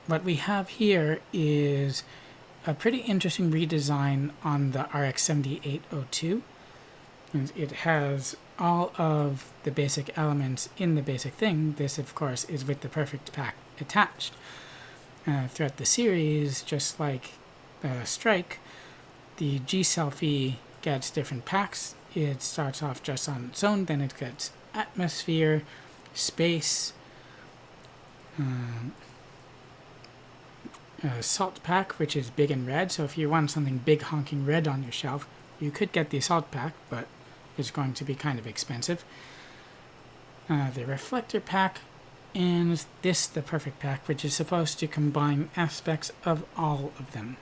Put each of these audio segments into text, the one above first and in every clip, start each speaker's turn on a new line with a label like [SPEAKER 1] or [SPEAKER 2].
[SPEAKER 1] what we have here is a pretty interesting redesign on the RX 7802. And it has all of the basic elements in the basic thing. This, of course, is with the Perfect Pack attached. Throughout the series, just like Strike, the G-Selfie gets different packs. It starts off just on its own, then it gets Atmosphere, Space, Assault Pack, which is big and red. So if you want something big honking red on your shelf, you could get the Assault Pack, but it's going to be kind of expensive. The Reflector Pack, and this, the Perfect Pack, which is supposed to combine aspects of all of them.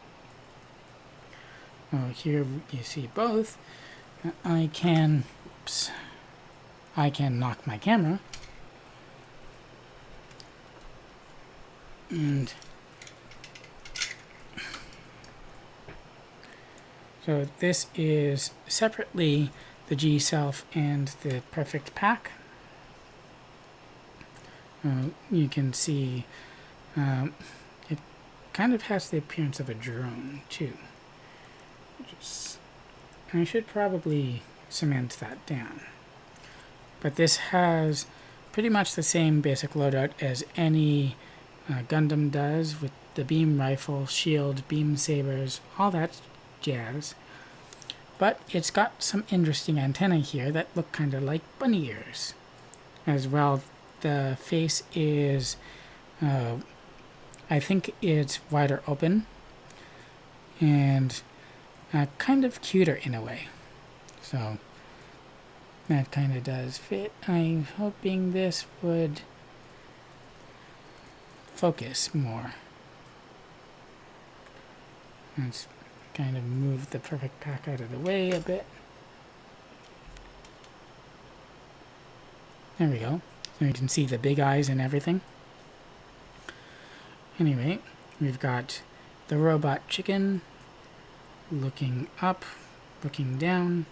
[SPEAKER 1] Here you see both. I can knock my camera, and so this is separately the G-Self and the Perfect Pack. You can see it kind of has the appearance of a drone too. I should probably cement that down. But this has pretty much the same basic loadout as any Gundam does, with the beam rifle, shield, beam sabers, all that jazz. But it's got some interesting antennae here that look kind of like bunny ears. As well, the face is, I think it's wider open, and kind of cuter in a way. So that kind of does fit. I'm hoping this would focus more. Let's kind of move the Perfect Pack out of the way a bit. There we go. So you can see the big eyes and everything. Anyway, we've got the robot chicken looking up, looking down,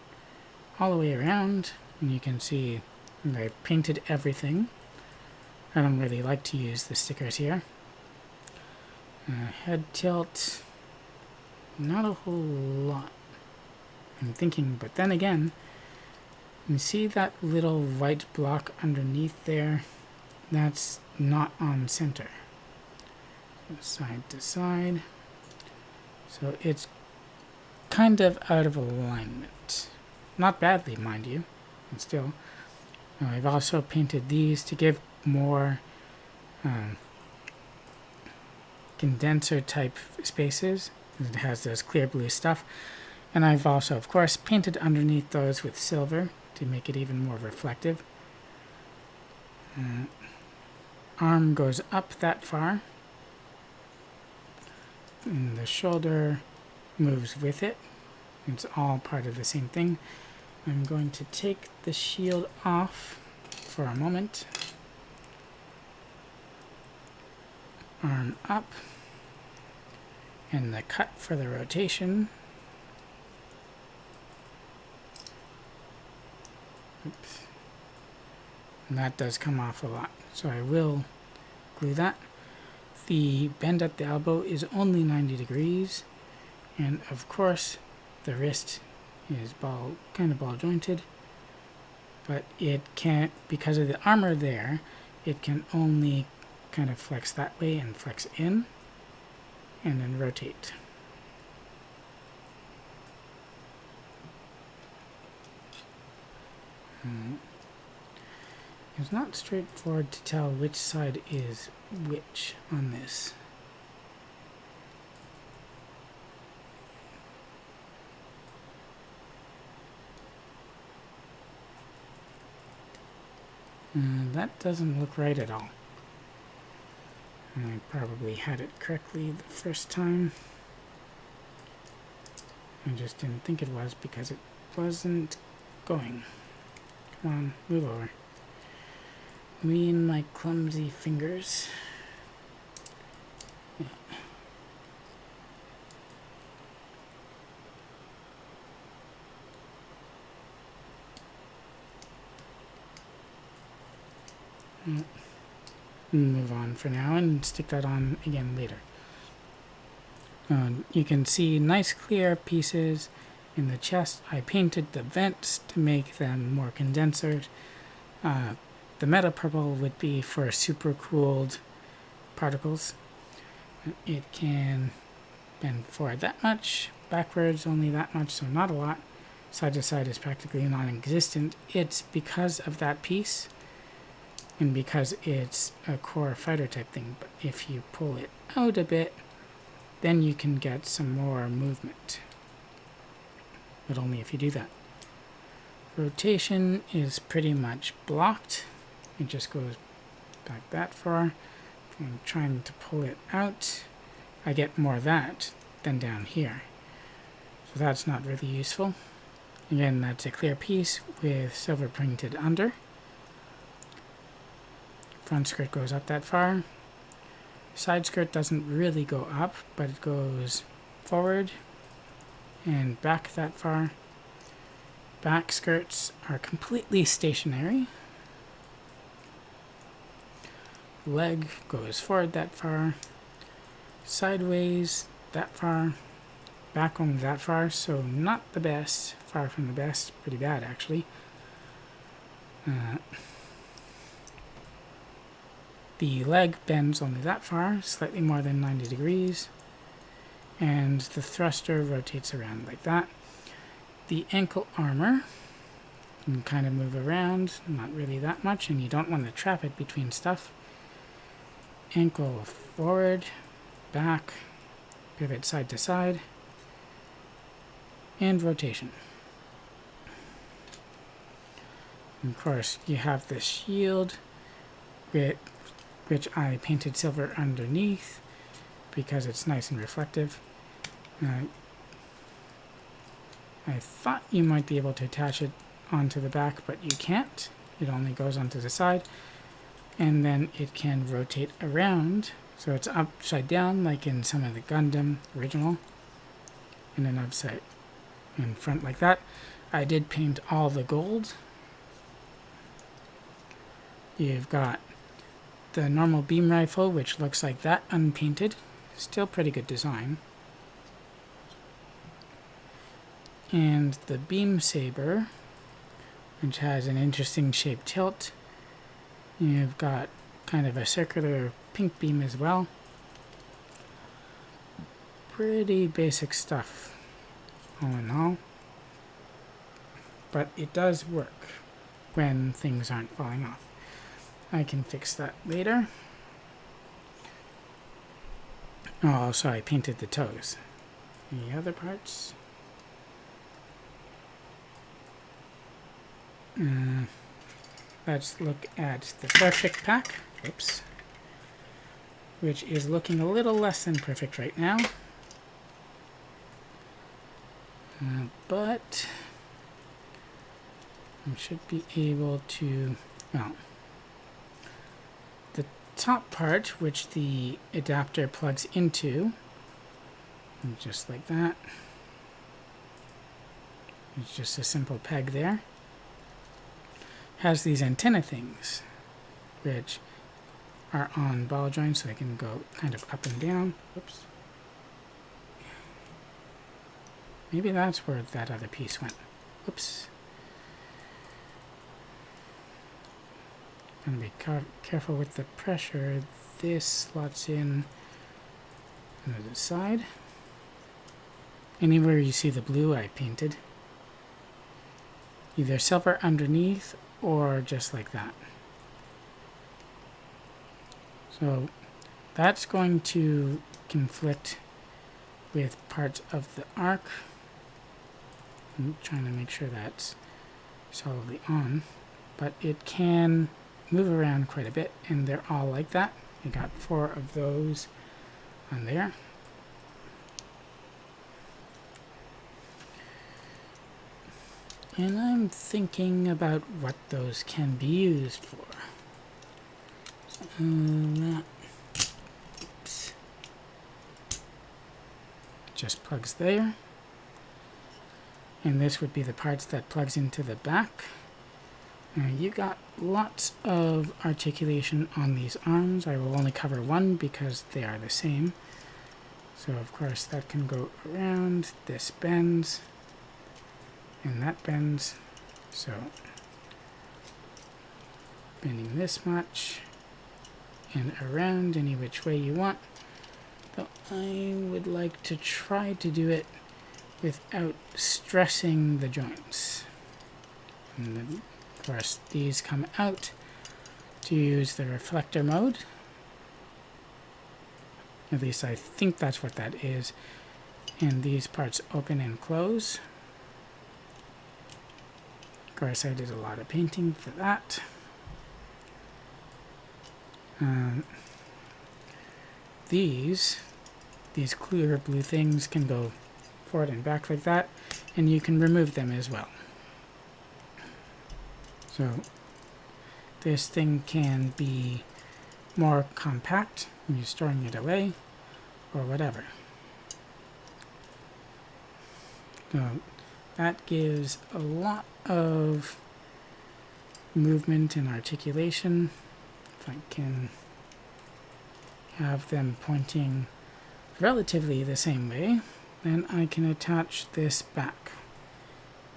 [SPEAKER 1] all the way around, and you can see I've painted everything. I don't really like to use the stickers here. Head tilt, not a whole lot, I'm thinking, but then again, you see that little white block underneath there? That's not on center. Side to side. So it's kind of out of alignment. Not badly, mind you, but still. I've also painted these to give more condenser type spaces. It has those clear blue stuff. And I've also, of course, painted underneath those with silver to make it even more reflective. Arm goes up that far, and the shoulder moves with it. It's all part of the same thing. I'm going to take the shield off for a moment. Arm up, and the cut for the rotation. Oops. And that does come off a lot, so I will glue that. The bend at the elbow is only 90 degrees, and of course the wrist is kind of ball jointed, but it can't, because of the armor there, it can only kind of flex that way and flex in, and then rotate. It's not straightforward to tell which side is which on this. That doesn't look right at all. I probably had it correctly the first time. I just didn't think it was because it wasn't going. Come on, move over. Me and my clumsy fingers. Yeah. move on for now and stick that on again later. You can see nice clear pieces in the chest. I painted the vents to make them more condensered. The meta purple would be for super cooled particles. It can bend forward that much, backwards only that much, so not a lot. Side to side is practically non-existent. It's because of that piece and because it's a core fighter type thing. But if you pull it out a bit, then you can get some more movement. But only if you do that. Rotation is pretty much blocked. It just goes back that far. If I'm trying to pull it out, I get more of that than down here. So that's not really useful. Again, that's a clear piece with silver printed under. Front skirt goes up that far. Side skirt doesn't really go up, but it goes forward and back that far. Back skirts are completely stationary. Leg goes forward that far, sideways that far, back only that far, so not the best, far from the best, pretty bad actually. The leg bends only that far, slightly more than 90 degrees, and the thruster rotates around like that. The ankle armor can kind of move around, not really that much, and you don't want to trap it between stuff. Ankle forward, back, pivot side to side, and rotation. And of course, you have the shield, which I painted silver underneath because it's nice and reflective. I thought you might be able to attach it onto the back, but you can't. It only goes onto the side. And then it can rotate around, so it's upside down like in some of the Gundam original, and then upside in front like that. I did paint all the gold. You've got the normal beam rifle, which looks like that unpainted. Still pretty good design. And the beam saber, which has an interesting shaped tilt. You've got kind of a circular pink beam as well. Pretty basic stuff, all in all. But it does work when things aren't falling off. I can fix that later. Oh, sorry, I painted the toes. Any other parts? Let's look at the perfect pack. Oops. Which is looking a little less than perfect right now. But I should be able to, well, the top part, which the adapter plugs into, just like that. It's just a simple peg there. Has these antenna things, which are on ball joints, so they can go kind of up and down. Whoops. Maybe that's where that other piece went. Whoops. Gonna be careful with the pressure. This slots in on the side. Anywhere you see the blue, I painted. Either silver underneath or just like that. So that's going to conflict with parts of the arc. I'm trying to make sure that's solidly on, but it can move around quite a bit, and they're all like that. I got 4 of those on there. And I'm thinking about what those can be used for. Oops. Just plugs there. And this would be the parts that plugs into the back. You got lots of articulation on these arms. I will only cover one because they are the same. So of course that can go around, this bends, and that bends. So bending this much and around any which way you want. Though I would like to try to do it without stressing the joints. And then, of course, these come out to use the reflector mode. At least I think that's what that is. And these parts open and close. Of course, I did a lot of painting for that. These clear blue things can go forward and back like that, and you can remove them as well. So this thing can be more compact when you're storing it away or whatever. So that gives a lot of movement and articulation. If I can have them pointing relatively the same way, then I can attach this back.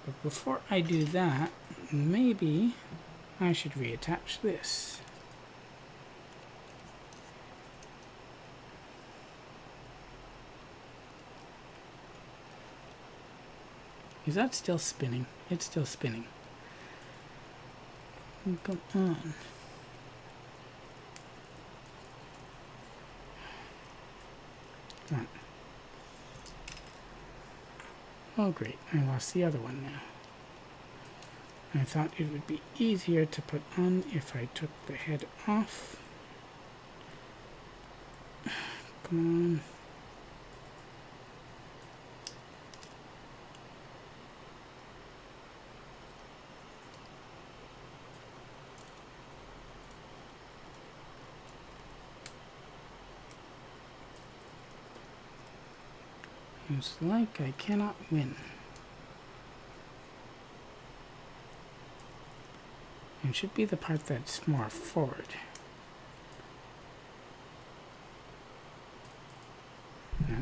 [SPEAKER 1] But before I do that, maybe I should reattach this. Is that still spinning? It's still spinning. Come on. Come on. Oh great, I lost the other one now. I thought it would be easier to put on if I took the head off. Come on. It's like I cannot win. It should be the part that's more forward. Yeah.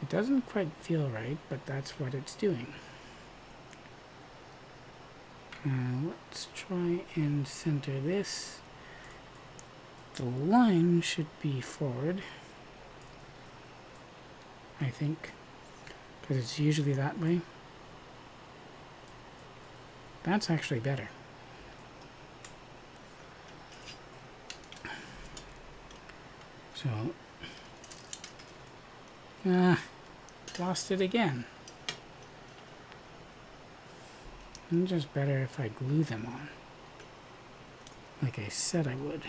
[SPEAKER 1] It doesn't quite feel right, but that's what it's doing. Let's try and center this. The line should be forward, I think, because it's usually that way. That's actually better. So, lost it again. It's just better if I glue them on, like I said I would.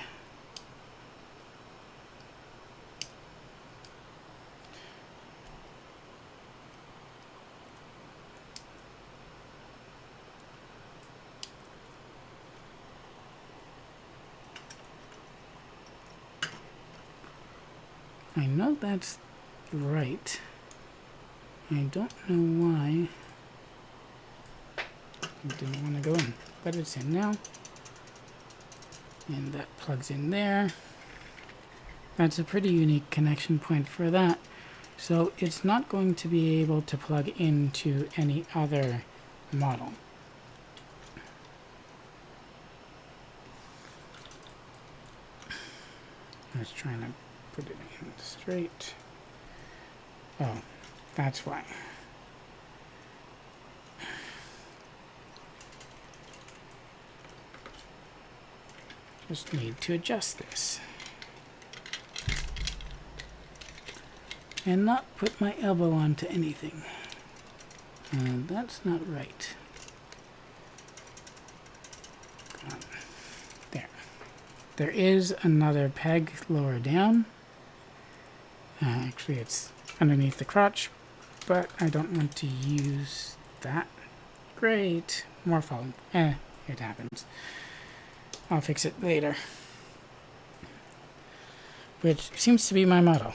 [SPEAKER 1] I know that's right. I don't know why it didn't want to go in, but it's in now. And that plugs in there. That's a pretty unique connection point for that. So it's not going to be able to plug into any other model. I was trying to put it in straight. Oh, that's why. Just need to adjust this. And not put my elbow onto anything. That's not right. Come on. There. There is another peg lower down. Actually, it's underneath the crotch, but I don't want to use that. Great. More falling. It happens. I'll fix it later. Which seems to be my motto.